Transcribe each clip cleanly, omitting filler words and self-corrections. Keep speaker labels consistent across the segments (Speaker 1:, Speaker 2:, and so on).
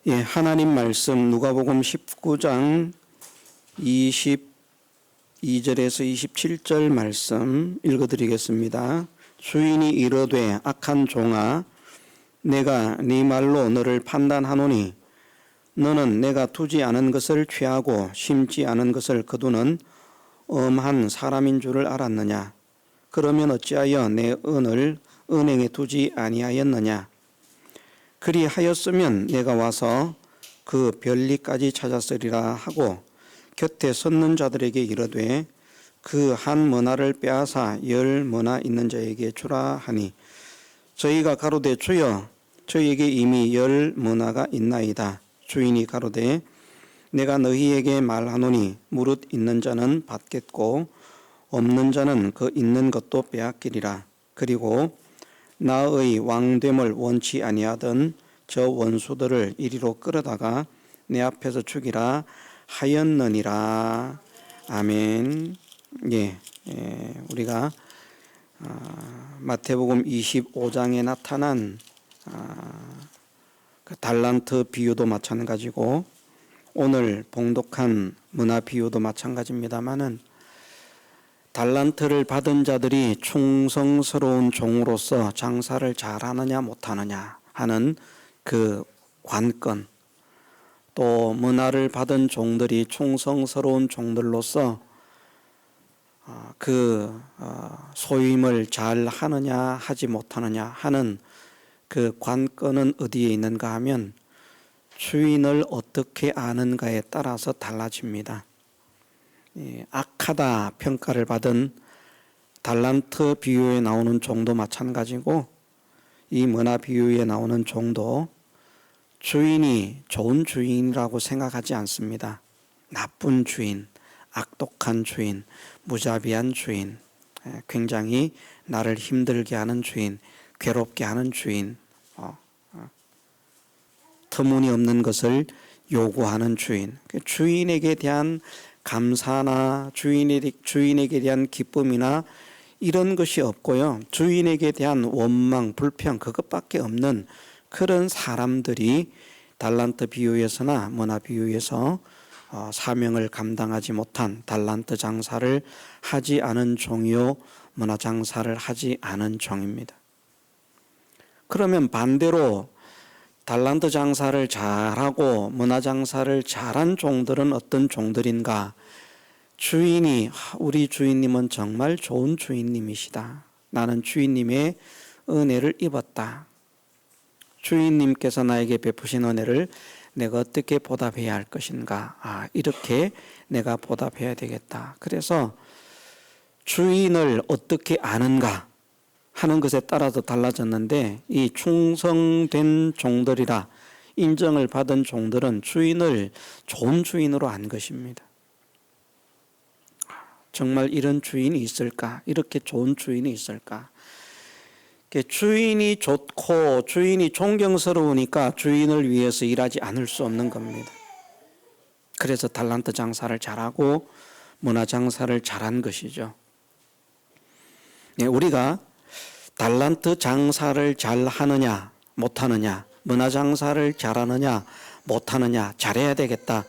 Speaker 1: 예, 하나님 말씀 누가복음 19장 22절에서 27절 말씀 읽어드리겠습니다. 주인이 이르되 악한 종아, 내가 네 말로 너를 판단하노니 너는 내가 두지 않은 것을 취하고 심지 않은 것을 거두는 엄한 사람인 줄을 알았느냐? 그러면 어찌하여 내 은을 은행에 두지 아니하였느냐? 그리하였으면 내가 와서 그 별리까지 찾았으리라 하고 곁에 섰는 자들에게 이르되 그 한 머나를 빼앗아 10머나 있는 자에게 주라 하니 저희가 가로되 주여 저희에게 이미 10머나가 있나이다. 주인이 가로되 내가 너희에게 말하노니 무릇 있는 자는 받겠고 없는 자는 그 있는 것도 빼앗기리라. 그리고 나의 왕됨을 원치 아니하던 저 원수들을 이리로 끌어다가 내 앞에서 죽이라 하였느니라. 아멘. 우리가 마태복음 25장에 나타난 그 달란트 비유도 마찬가지고 오늘 봉독한 문화 비유도 마찬가지입니다만은 달란트를 받은 자들이 충성스러운 종으로서 장사를 잘하느냐 못하느냐 하는 그 관건, 또 문화를 받은 종들이 충성스러운 종들로서 그 소임을 잘 하느냐 하지 못하느냐 하는 그 관건은 어디에 있는가 하면 주인을 어떻게 아는가에 따라서 달라집니다. 악하다 평가를 받은 달란트 비유에 나오는 종도 마찬가지고 이 문화 비유에 나오는 종도 주인이 좋은 주인이라고 생각하지 않습니다. 나쁜 주인, 악독한 주인, 무자비한 주인, 굉장히 나를 힘들게 하는 주인, 괴롭게 하는 주인, 터무니없는 것을 요구하는 주인, 주인에게 대한 감사나 주인에게 대한 기쁨이나 이런 것이 없고요. 주인에게 대한 원망, 불평 그것밖에 없는 그런 사람들이 달란트 비유에서나 문화 비유에서 사명을 감당하지 못한 달란트 장사를 하지 않은 종이요 문화 장사를 하지 않은 종입니다. 그러면 반대로 달란트 장사를 잘하고 문화 장사를 잘한 종들은 어떤 종들인가? 주인이 우리 주인님은 정말 좋은 주인님이시다. 나는 주인님의 은혜를 입었다. 주인님께서 나에게 베푸신 은혜를 내가 어떻게 보답해야 할 것인가? 이렇게 내가 보답해야 되겠다. 그래서 주인을 어떻게 아는가 하는 것에 따라서 달라졌는데 이 충성된 종들이라 인정을 받은 종들은 주인을 좋은 주인으로 안 것입니다. 정말 이런 주인이 있을까? 이렇게 좋은 주인이 있을까? 주인이 좋고 주인이 존경스러우니까 주인을 위해서 일하지 않을 수 없는 겁니다. 그래서 달란트 장사를 잘하고 문화 장사를 잘한 것이죠. 우리가 달란트 장사를 잘하느냐 못하느냐, 문화 장사를 잘하느냐 못하느냐, 잘해야 되겠다.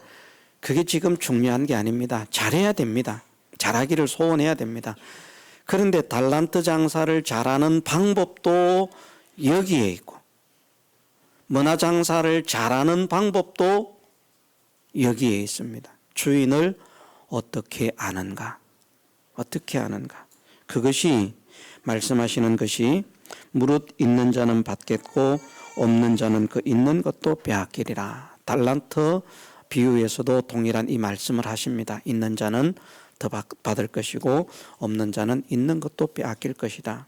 Speaker 1: 그게 지금 중요한 게 아닙니다. 잘해야 됩니다. 잘하기를 소원해야 됩니다. 그런데 달란트 장사를 잘하는 방법도 여기에 있고 문화 장사를 잘하는 방법도 여기에 있습니다. 주인을 어떻게 아는가? 어떻게 아는가? 그것이 말씀하시는 것이 무릇 있는 자는 받겠고 없는 자는 그 있는 것도 빼앗기리라. 달란트 비유에서도 동일한 이 말씀을 하십니다. 있는 자는 더 받을 것이고 없는 자는 있는 것도 빼앗길 것이다.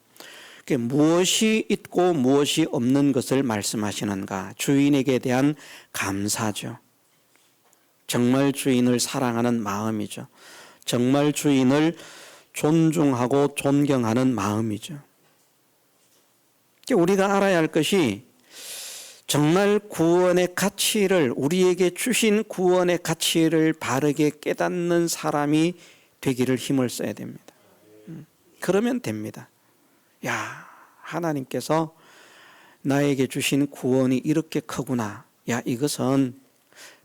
Speaker 1: 무엇이 있고 무엇이 없는 것을 말씀하시는가? 주인에게 대한 감사죠. 정말 주인을 사랑하는 마음이죠. 정말 주인을 존중하고 존경하는 마음이죠. 우리가 알아야 할 것이 정말 구원의 가치를, 우리에게 주신 구원의 가치를 바르게 깨닫는 사람이 되기를 힘을 써야 됩니다. 그러면 됩니다. 하나님께서 나에게 주신 구원이 이렇게 크구나. 야, 이것은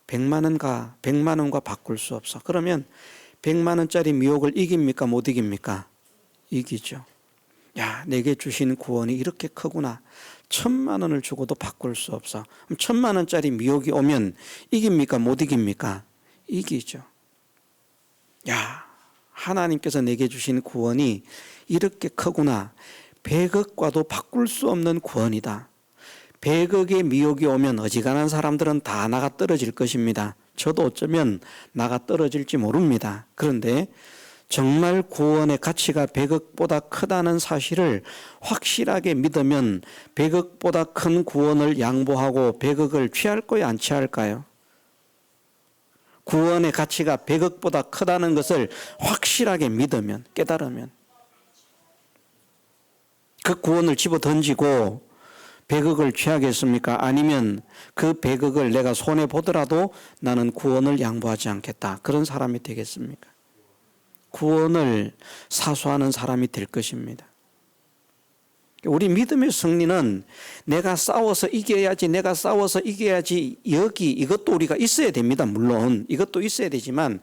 Speaker 1: 100만 원과 바꿀 수 없어. 그러면 100만 원짜리 미혹을 이깁니까? 못 이깁니까? 이기죠. 야, 내게 주신 구원이 이렇게 크구나. 1000만 원을 주고도 바꿀 수 없어. 그럼 1000만 원짜리 미혹이 오면 이깁니까? 못 이깁니까? 이기죠. 야, 하나님께서 내게 주신 구원이 이렇게 크구나. 100억과도 바꿀 수 없는 구원이다. 100억의 미혹이 오면 어지간한 사람들은 다 나가 떨어질 것입니다. 저도 어쩌면 나가 떨어질지 모릅니다. 그런데 정말 구원의 가치가 100억보다 크다는 사실을 확실하게 믿으면 100억보다 큰 구원을 양보하고 100억을 취할 거예요, 안 취할까요? 구원의 가치가 100억보다 크다는 것을 확실하게 믿으면, 깨달으면 그 구원을 집어 던지고 100억을 취하겠습니까? 아니면 그 100억을 내가 손해보더라도 나는 구원을 양보하지 않겠다. 그런 사람이 되겠습니까? 구원을 사수하는 사람이 될 것입니다. 우리 믿음의 승리는 내가 싸워서 이겨야지, 내가 싸워서 이겨야지, 이것도 우리가 있어야 됩니다. 물론 이것도 있어야 되지만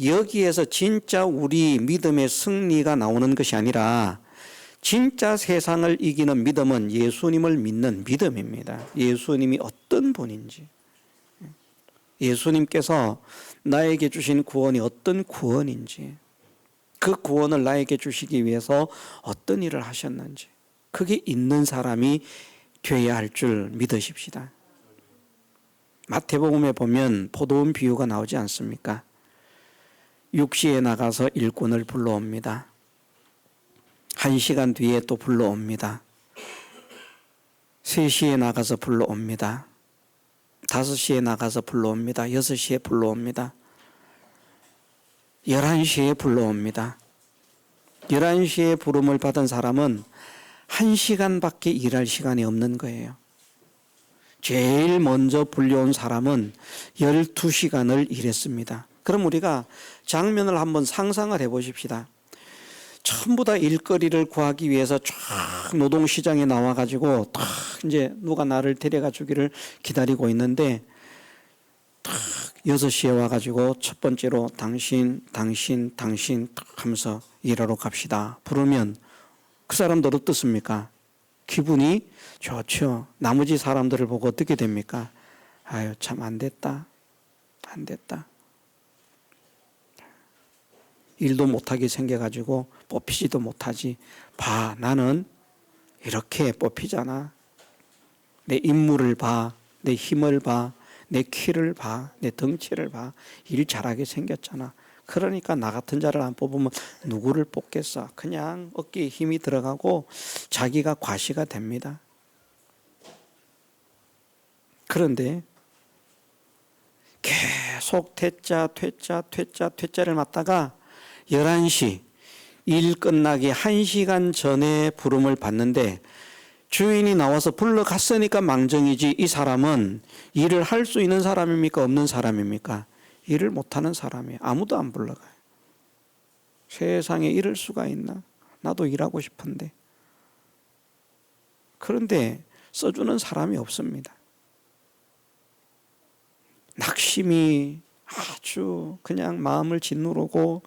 Speaker 1: 여기에서 진짜 우리 믿음의 승리가 나오는 것이 아니라 진짜 세상을 이기는 믿음은 예수님을 믿는 믿음입니다. 예수님이 어떤 분인지, 예수님께서 나에게 주신 구원이 어떤 구원인지, 그 구원을 나에게 주시기 위해서 어떤 일을 하셨는지, 그게 있는 사람이 되어야 할 줄 믿으십시다. 마태복음에 보면 포도원 비유가 나오지 않습니까? 6시에 나가서 일꾼을 불러옵니다. 1시간 뒤에 또 불러옵니다. 3시에 나가서 불러옵니다. 5시에 나가서 불러옵니다. 6시에 불러옵니다. 11시에 불러옵니다. 11시에 부름을 받은 사람은 1시간밖에 일할 시간이 없는 거예요. 제일 먼저 불려온 사람은 12시간을 일했습니다. 그럼 우리가 장면을 한번 상상을 해보십시다. 전부 다 일거리를 구하기 위해서 쫙 노동시장에 나와가지고 탁 이제 누가 나를 데려가 주기를 기다리고 있는데 탁 6시에 와가지고 첫 번째로 당신 탁 하면서 일하러 갑시다. 부르면 그 사람들 어떻습니까? 기분이 좋죠. 나머지 사람들을 보고 어떻게 됩니까? 아유, 참 안 됐다. 일도 못하게 생겨가지고 뽑히지도 못하지. 봐, 나는 이렇게 뽑히잖아. 내 인물을 봐, 내 힘을 봐, 내 키를 봐, 내 덩치를 봐. 일 잘하게 생겼잖아. 그러니까 나 같은 자를 안 뽑으면 누구를 뽑겠어. 그냥 어깨에 힘이 들어가고 자기가 과시가 됩니다. 그런데 계속 퇴짜를 맞다가 11시 일 끝나기 1시간 전에 부름을 받는데 주인이 나와서 불러갔으니까 망정이지, 이 사람은 일을 할 수 있는 사람입니까? 없는 사람입니까? 일을 못하는 사람이에요. 아무도 안 불러가요. 세상에 이럴 수가 있나? 나도 일하고 싶은데. 그런데 써주는 사람이 없습니다. 낙심이 아주 그냥 마음을 짓누르고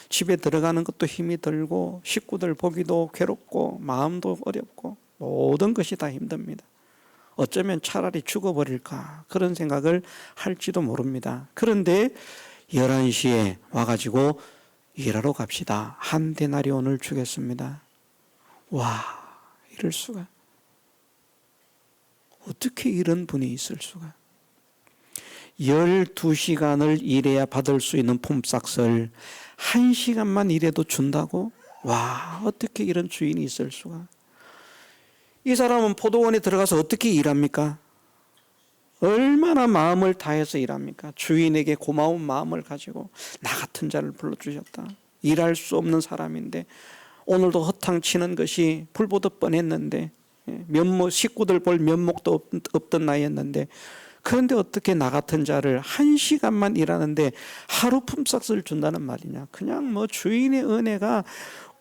Speaker 1: 집에 들어가는 것도 힘이 들고 식구들 보기도 괴롭고 마음도 어렵고 모든 것이 다 힘듭니다. 어쩌면 차라리 죽어버릴까 그런 생각을 할지도 모릅니다. 그런데 11시에 와가지고 일하러 갑시다. 한 데나리온을 주겠습니다. 와, 이럴 수가. 어떻게 이런 분이 있을 수가. 12시간을 일해야 받을 수 있는 품삯을 1시간만 일해도 준다고? 와, 어떻게 이런 주인이 있을 수가. 이 사람은 포도원에 들어가서 어떻게 일합니까? 얼마나 마음을 다해서 일합니까? 주인에게 고마운 마음을 가지고 나 같은 자를 불러주셨다. 일할 수 없는 사람인데 오늘도 허탕치는 것이 불보듯 뻔했는데 식구들 볼 면목도 없던 나이였는데 그런데 어떻게 나 같은 자를 1시간만 일하는데 하루 품삯을 준다는 말이냐. 그냥 뭐 주인의 은혜가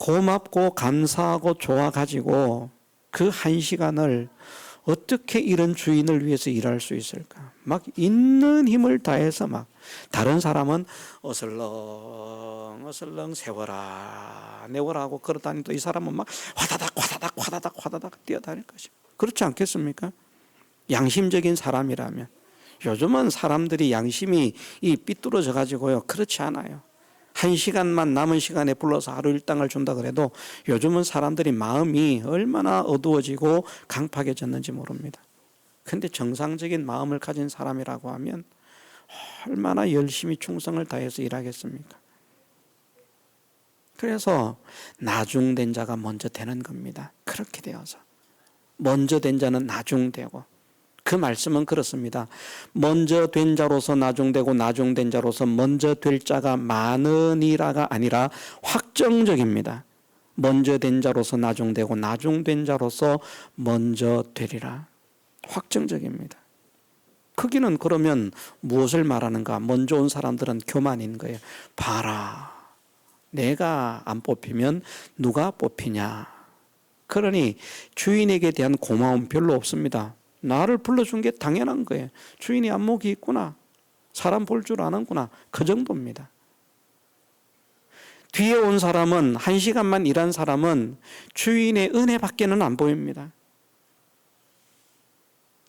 Speaker 1: 고맙고 감사하고 좋아가지고 그 1시간을 어떻게 이런 주인을 위해서 일할 수 있을까? 막 있는 힘을 다해서 막 다른 사람은 어슬렁 세워라 내워라 하고 걸어다니도 이 사람은 막 화다닥 뛰어다닐 것입니다. 그렇지 않겠습니까? 양심적인 사람이라면. 요즘은 사람들이 양심이 삐뚤어져 가지고요, 그렇지 않아요. 1시간만 남은 시간에 불러서 하루 일당을 준다 그래도 요즘은 사람들이 마음이 얼마나 어두워지고 강팍해졌는지 모릅니다. 그런데 정상적인 마음을 가진 사람이라고 하면 얼마나 열심히 충성을 다해서 일하겠습니까? 그래서 나중된 자가 먼저 되는 겁니다. 그렇게 되어서 먼저 된 자는 나중되고, 그 말씀은 그렇습니다. 먼저 된 자로서 나중되고 나중된 자로서 먼저 될 자가 많으니라가 아니라 확정적입니다. 먼저 된 자로서 나중되고 나중된 자로서 먼저 되리라. 확정적입니다. 크기는 그러면 무엇을 말하는가? 먼저 온 사람들은 교만인 거예요. 봐라, 내가 안 뽑히면 누가 뽑히냐. 그러니 주인에게 대한 고마움 별로 없습니다. 나를 불러준 게 당연한 거예요. 주인이 안목이 있구나, 사람 볼 줄 아는구나, 그 정도입니다. 뒤에 온 사람은, 1시간만 일한 사람은 주인의 은혜밖에는 안 보입니다.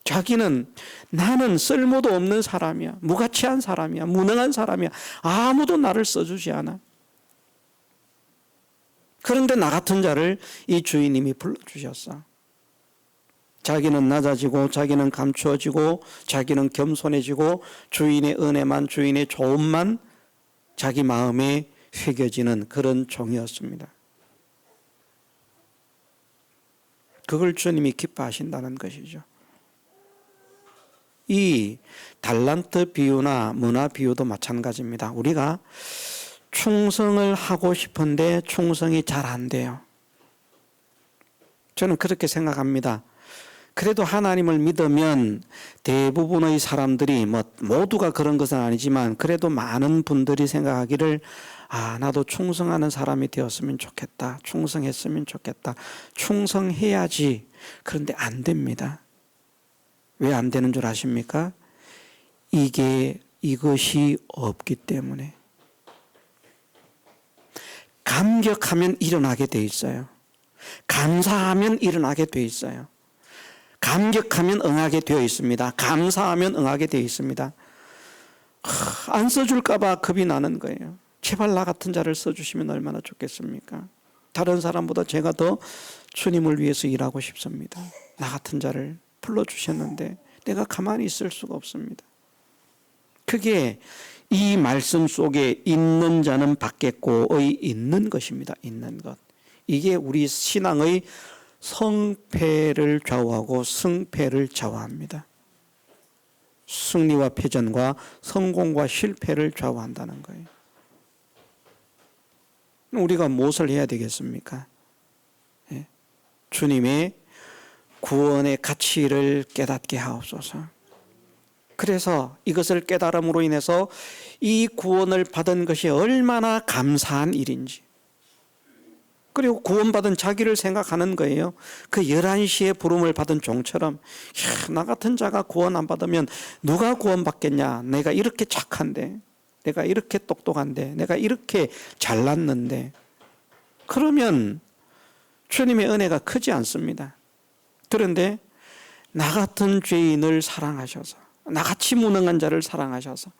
Speaker 1: 자기는 나는 쓸모도 없는 사람이야, 무가치한 사람이야, 무능한 사람이야, 아무도 나를 써주지 않아. 그런데 나 같은 자를 이 주인님이 불러주셨어. 자기는 낮아지고 자기는 감추어지고 자기는 겸손해지고 주인의 은혜만, 주인의 좋음만 자기 마음에 새겨지는 그런 종이었습니다. 그걸 주님이 기뻐하신다는 것이죠. 이 달란트 비유나 문화 비유도 마찬가지입니다. 우리가 충성을 하고 싶은데 충성이 잘 안 돼요. 저는 그렇게 생각합니다. 그래도 하나님을 믿으면 대부분의 사람들이, 모두가 그런 것은 아니지만 그래도 많은 분들이 생각하기를, 나도 충성하는 사람이 되었으면 좋겠다, 충성했으면 좋겠다, 충성해야지. 그런데 안 됩니다. 왜 안 되는 줄 아십니까? 이것이 없기 때문에. 감격하면 일어나게 돼 있어요. 감사하면 일어나게 돼 있어요. 감격하면 응하게 되어 있습니다. 감사하면 응하게 되어 있습니다. 안 써줄까 봐 겁이 나는 거예요. 제발 나 같은 자를 써주시면 얼마나 좋겠습니까? 다른 사람보다 제가 더 주님을 위해서 일하고 싶습니다. 나 같은 자를 불러주셨는데 내가 가만히 있을 수가 없습니다. 그게 이 말씀 속에 있는 자는 받겠고의 있는 것입니다. 있는 것. 이게 우리 신앙의 성패를 좌우하고 승패를 좌우합니다. 승리와 패전과 성공과 실패를 좌우한다는 거예요. 우리가 무엇을 해야 되겠습니까? 주님의 구원의 가치를 깨닫게 하옵소서. 그래서 이것을 깨달음으로 인해서 이 구원을 받은 것이 얼마나 감사한 일인지, 그리고 구원받은 자기를 생각하는 거예요. 그 11시에 부름을 받은 종처럼, 나 같은 자가 구원 안 받으면 누가 구원받겠냐. 내가 이렇게 착한데, 내가 이렇게 똑똑한데, 내가 이렇게 잘났는데. 그러면 주님의 은혜가 크지 않습니다. 그런데 나 같은 죄인을 사랑하셔서, 나같이 무능한 자를 사랑하셔서,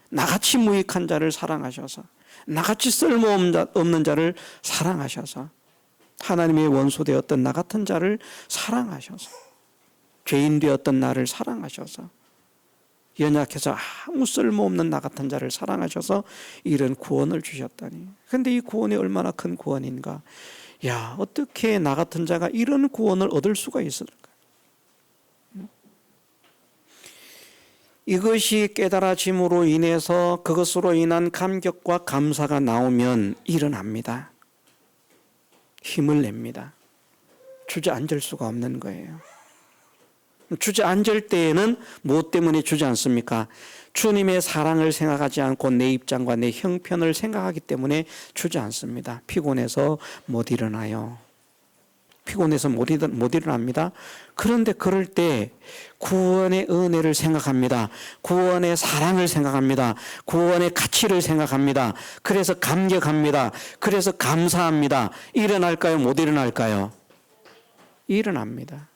Speaker 1: 나같이 무익한 자를 사랑하셔서, 나같이 쓸모없는 자를 사랑하셔서, 하나님의 원수 되었던 나 같은 자를 사랑하셔서, 죄인 되었던 나를 사랑하셔서, 연약해서 아무 쓸모없는 나 같은 자를 사랑하셔서 이런 구원을 주셨다니. 그런데 이 구원이 얼마나 큰 구원인가. 어떻게 나 같은 자가 이런 구원을 얻을 수가 있을까? 이것이 깨달아짐으로 인해서 그것으로 인한 감격과 감사가 나오면 일어납니다. 힘을 냅니다. 주저앉을 수가 없는 거예요. 주저앉을 때에는 무엇 때문에 주저앉습니까? 주님의 사랑을 생각하지 않고 내 입장과 내 형편을 생각하기 때문에 주저앉습니다. 피곤해서 못 일어나요. 피곤해서 못 일어납니다. 그런데 그럴 때 구원의 은혜를 생각합니다. 구원의 사랑을 생각합니다. 구원의 가치를 생각합니다. 그래서 감격합니다. 그래서 감사합니다. 일어날까요? 못 일어날까요? 일어납니다.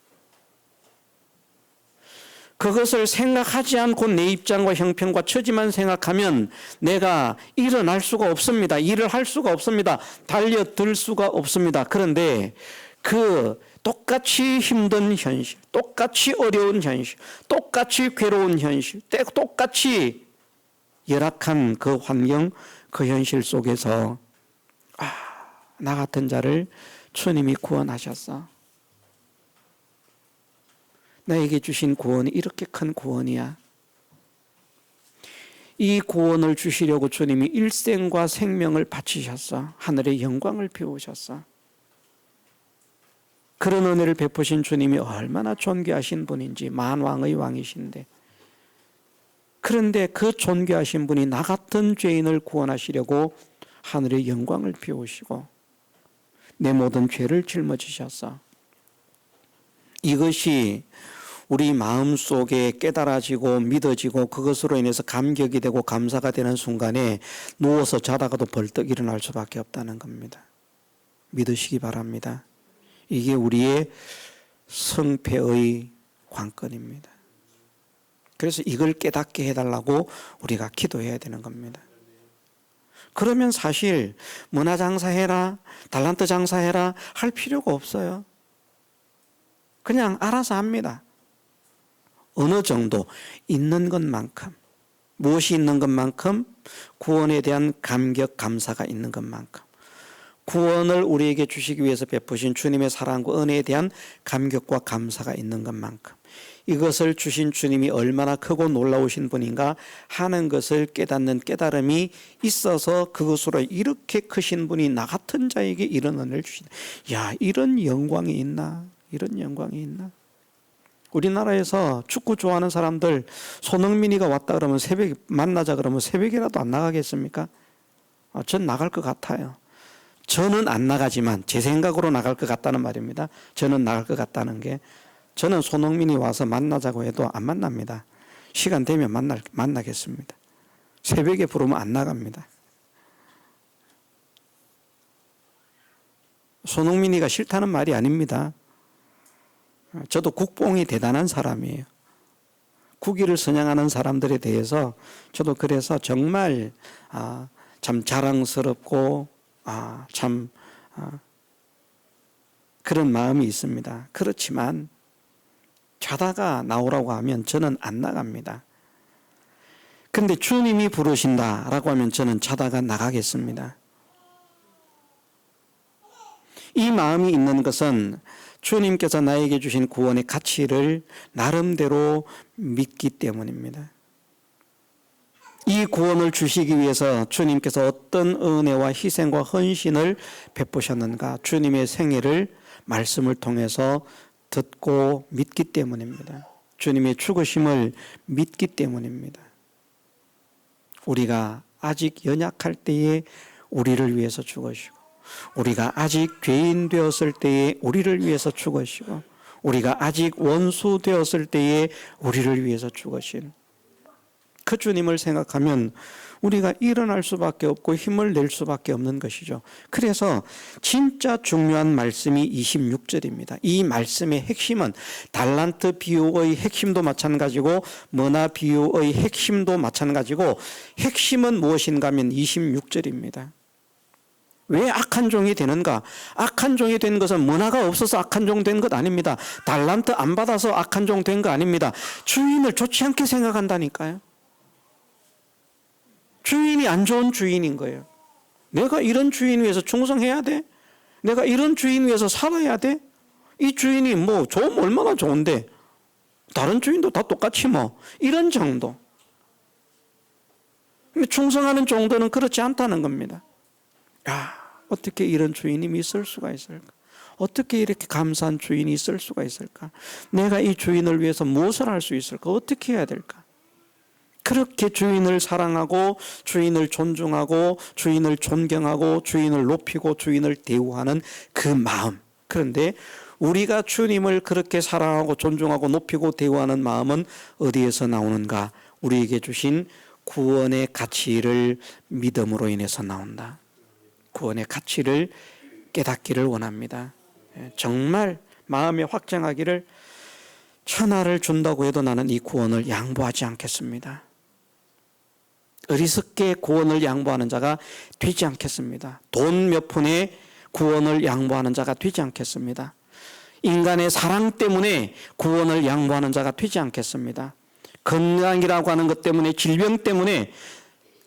Speaker 1: 그것을 생각하지 않고 내 입장과 형편과 처지만 생각하면 내가 일어날 수가 없습니다. 일을 할 수가 없습니다. 달려들 수가 없습니다. 그런데 그 똑같이 힘든 현실, 똑같이 어려운 현실, 똑같이 괴로운 현실, 똑같이 열악한 그 환경, 그 현실 속에서 나 같은 자를 주님이 구원하셨어. 나에게 주신 구원이 이렇게 큰 구원이야. 이 구원을 주시려고 주님이 일생과 생명을 바치셨어. 하늘의 영광을 비우셨어. 그런 은혜를 베푸신 주님이 얼마나 존귀하신 분인지, 만왕의 왕이신데, 그런데 그 존귀하신 분이 나 같은 죄인을 구원하시려고 하늘의 영광을 비우시고 내 모든 죄를 짊어지셨어. 이것이 우리 마음속에 깨달아지고 믿어지고 그것으로 인해서 감격이 되고 감사가 되는 순간에 누워서 자다가도 벌떡 일어날 수밖에 없다는 겁니다. 믿으시기 바랍니다. 이게 우리의 성패의 관건입니다. 그래서 이걸 깨닫게 해달라고 우리가 기도해야 되는 겁니다. 그러면 사실 문화장사해라, 달란트 장사해라 할 필요가 없어요. 그냥 알아서 합니다. 어느 정도 있는 것만큼, 무엇이 있는 것만큼? 구원에 대한 감격, 감사가 있는 것만큼, 구원을 우리에게 주시기 위해서 베푸신 주님의 사랑과 은혜에 대한 감격과 감사가 있는 것만큼, 이것을 주신 주님이 얼마나 크고 놀라우신 분인가 하는 것을 깨닫는 깨달음이 있어서 그것으로 이렇게 크신 분이 나 같은 자에게 이런 은혜를 주시다. 야, 이런 영광이 있나? 이런 영광이 있나? 우리나라에서 축구 좋아하는 사람들, 손흥민이가 왔다 그러면 새벽에 만나자 그러면 새벽이라도 안 나가겠습니까? 전 나갈 것 같아요. 저는 안 나가지만 제 생각으로 나갈 것 같다는 말입니다. 저는 나갈 것 같다는 게, 저는 손흥민이 와서 만나자고 해도 안 만납니다. 시간 되면 만나겠습니다. 새벽에 부르면 안 나갑니다. 손흥민이가 싫다는 말이 아닙니다. 저도 국뽕이 대단한 사람이에요. 국위를 선양하는 사람들에 대해서 저도 그래서 정말 참 자랑스럽고 그런 마음이 있습니다. 그렇지만 자다가 나오라고 하면 저는 안 나갑니다. 그런데 주님이 부르신다라고 하면 저는 자다가 나가겠습니다. 이 마음이 있는 것은 주님께서 나에게 주신 구원의 가치를 나름대로 믿기 때문입니다. 이 구원을 주시기 위해서 주님께서 어떤 은혜와 희생과 헌신을 베푸셨는가, 주님의 생애를 말씀을 통해서 듣고 믿기 때문입니다. 주님의 죽으심을 믿기 때문입니다. 우리가 아직 연약할 때에 우리를 위해서 죽으시고, 우리가 아직 죄인 되었을 때에 우리를 위해서 죽으시고, 우리가 아직 원수 되었을 때에 우리를 위해서 죽으신 그 주님을 생각하면 우리가 일어날 수밖에 없고 힘을 낼 수밖에 없는 것이죠. 그래서 진짜 중요한 말씀이 26절입니다. 이 말씀의 핵심은 달란트 비유의 핵심도 마찬가지고 머나 비유의 핵심도 마찬가지고, 핵심은 무엇인가 하면 26절입니다. 왜 악한 종이 되는가? 악한 종이 된 것은 문화가 없어서 악한 종 된 것 아닙니다. 달란트 안 받아서 악한 종 된 거 아닙니다. 주인을 좋지 않게 생각한다니까요. 주인이 안 좋은 주인인 거예요. 내가 이런 주인 위해서 충성해야 돼? 내가 이런 주인 위해서 살아야 돼? 이 주인이 뭐 좋으면 얼마나 좋은데 다른 주인도 다 똑같이 뭐 이런 정도. 근데 충성하는 정도는 그렇지 않다는 겁니다. 어떻게 이런 주인이 있을 수가 있을까? 어떻게 이렇게 감사한 주인이 있을 수가 있을까? 내가 이 주인을 위해서 무엇을 할 수 있을까? 어떻게 해야 될까? 그렇게 주인을 사랑하고 주인을 존중하고 주인을 존경하고 주인을 높이고 주인을 대우하는 그 마음, 그런데 우리가 주님을 그렇게 사랑하고 존중하고 높이고 대우하는 마음은 어디에서 나오는가? 우리에게 주신 구원의 가치를 믿음으로 인해서 나온다. 구원의 가치를 깨닫기를 원합니다. 정말 마음에 확정하기를, 천하를 준다고 해도 나는 이 구원을 양보하지 않겠습니다. 어리석게 구원을 양보하는 자가 되지 않겠습니다. 돈 몇 푼에 구원을 양보하는 자가 되지 않겠습니다. 인간의 사랑 때문에 구원을 양보하는 자가 되지 않겠습니다. 건강이라고 하는 것 때문에, 질병 때문에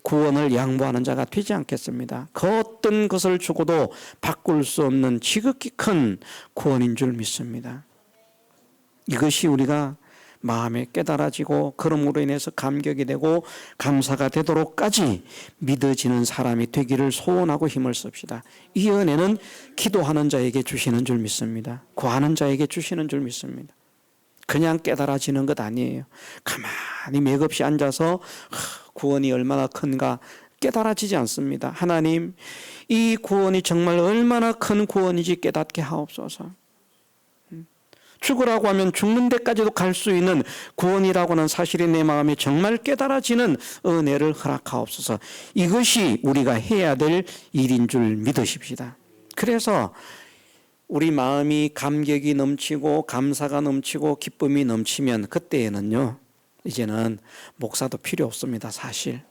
Speaker 1: 구원을 양보하는 자가 되지 않겠습니다. 그 어떤 것을 주고도 바꿀 수 없는 지극히 큰 구원인 줄 믿습니다. 이것이 우리가 마음에 깨달아지고 그러므로 인해서 감격이 되고 감사가 되도록까지 믿어지는 사람이 되기를 소원하고 힘을 씁시다. 이 은혜는 기도하는 자에게 주시는 줄 믿습니다. 구하는 자에게 주시는 줄 믿습니다. 그냥 깨달아지는 것 아니에요. 가만히 맥없이 앉아서 구원이 얼마나 큰가 깨달아지지 않습니다. 하나님, 이 구원이 정말 얼마나 큰 구원인지 깨닫게 하옵소서. 죽으라고 하면 죽는 데까지도 갈 수 있는 구원이라고 하는 사실이 내 마음에 정말 깨달아지는 은혜를 허락하옵소서. 이것이 우리가 해야 될 일인 줄 믿으십시다. 그래서 우리 마음이 감격이 넘치고 감사가 넘치고 기쁨이 넘치면 그때에는요, 이제는 목사도 필요 없습니다. 사실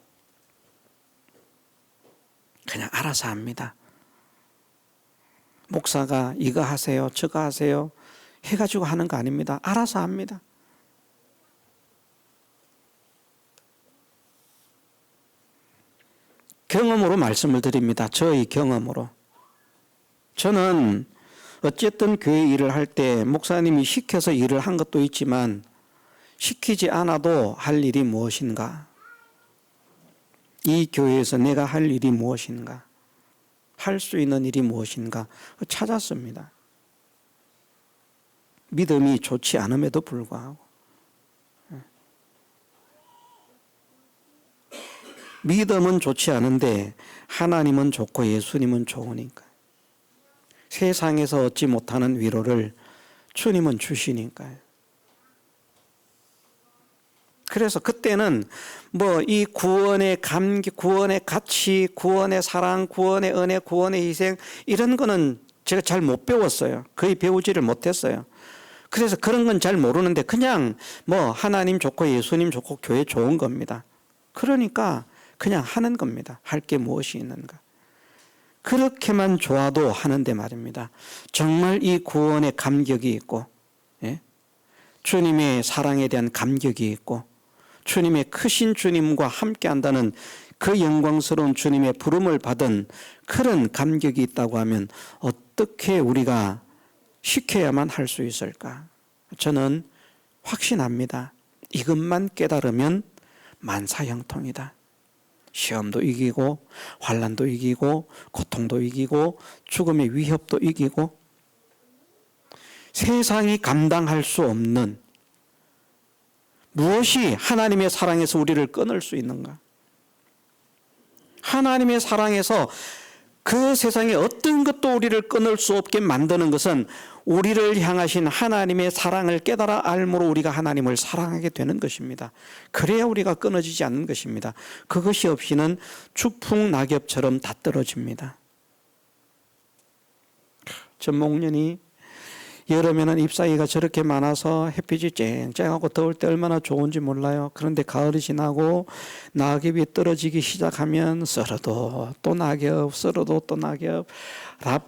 Speaker 1: 그냥 알아서 합니다. 목사가 이거 하세요 저거 하세요 해가지고 하는 거 아닙니다. 알아서 합니다. 경험으로 말씀을 드립니다. 저의 경험으로. 저는 어쨌든 교회 일을 할 때 목사님이 시켜서 일을 한 것도 있지만 시키지 않아도 할 일이 무엇인가? 이 교회에서 내가 할 일이 무엇인가? 할 수 있는 일이 무엇인가? 찾았습니다. 믿음이 좋지 않음에도 불구하고. 믿음은 좋지 않은데 하나님은 좋고 예수님은 좋으니까. 세상에서 얻지 못하는 위로를 주님은 주시니까요. 그래서 그때는 뭐 이 구원의 감격, 구원의 가치, 구원의 사랑, 구원의 은혜, 구원의 희생 이런 거는 제가 잘 못 배웠어요. 거의 배우지를 못했어요. 그래서 그런 건 잘 모르는데 그냥 뭐 하나님 좋고 예수님 좋고 교회 좋은 겁니다. 그러니까 그냥 하는 겁니다. 할 게 무엇이 있는가. 그렇게만 좋아도 하는데 말입니다. 정말 이 구원의 감격이 있고, 예? 주님의 사랑에 대한 감격이 있고, 주님의 크신 주님과 함께 한다는 그 영광스러운 주님의 부름을 받은 그런 감격이 있다고 하면 어떻게 우리가 시켜야만 할 수 있을까? 저는 확신합니다. 이것만 깨달으면 만사형통이다. 시험도 이기고 환난도 이기고 고통도 이기고 죽음의 위협도 이기고 세상이 감당할 수 없는 무엇이 하나님의 사랑에서 우리를 끊을 수 있는가? 하나님의 사랑에서 그 세상에 어떤 것도 우리를 끊을 수 없게 만드는 것은 우리를 향하신 하나님의 사랑을 깨달아 알므로 우리가 하나님을 사랑하게 되는 것입니다. 그래야 우리가 끊어지지 않는 것입니다. 그것이 없이는 추풍낙엽처럼 다 떨어집니다. 전목년이 여름에는 잎사귀가 저렇게 많아서 햇빛이 쨍쨍하고 더울 때 얼마나 좋은지 몰라요. 그런데 가을이 지나고 낙엽이 떨어지기 시작하면 썰어도 또 낙엽, 썰어도 또 낙엽.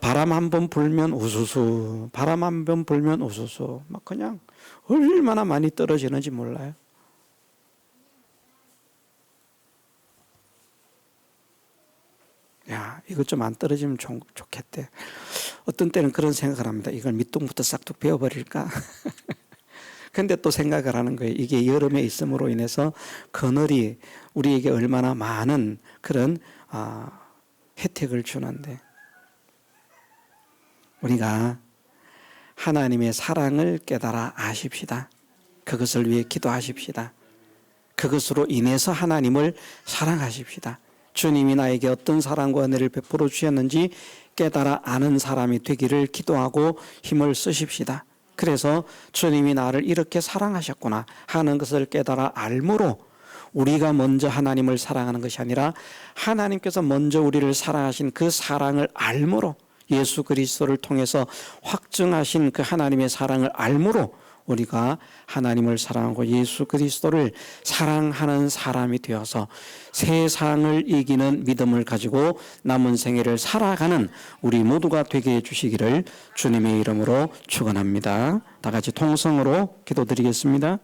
Speaker 1: 바람 한 번 불면 우수수, 바람 한 번 불면 우수수. 막 그냥 얼마나 많이 떨어지는지 몰라요. 야, 이것 좀 안 떨어지면 좋겠대. 어떤 때는 그런 생각을 합니다. 이걸 밑둥부터 싹둑 베어버릴까? 근데 또 생각을 하는 거예요. 이게 여름에 있음으로 인해서 그늘이 우리에게 얼마나 많은 그런 혜택을 주는데 우리가 하나님의 사랑을 깨달아 아십시다. 그것을 위해 기도하십시다. 그것으로 인해서 하나님을 사랑하십시다. 주님이 나에게 어떤 사랑과 은혜를 베풀어 주셨는지 깨달아 아는 사람이 되기를 기도하고 힘을 쓰십시다. 그래서 주님이 나를 이렇게 사랑하셨구나 하는 것을 깨달아 알므로 우리가 먼저 하나님을 사랑하는 것이 아니라 하나님께서 먼저 우리를 사랑하신 그 사랑을 알므로 예수 그리스도를 통해서 확증하신 그 하나님의 사랑을 알므로 우리가 하나님을 사랑하고 예수 그리스도를 사랑하는 사람이 되어서 세상을 이기는 믿음을 가지고 남은 생애를 살아가는 우리 모두가 되게 해주시기를 주님의 이름으로 축원합니다. 다 같이 통성으로 기도드리겠습니다.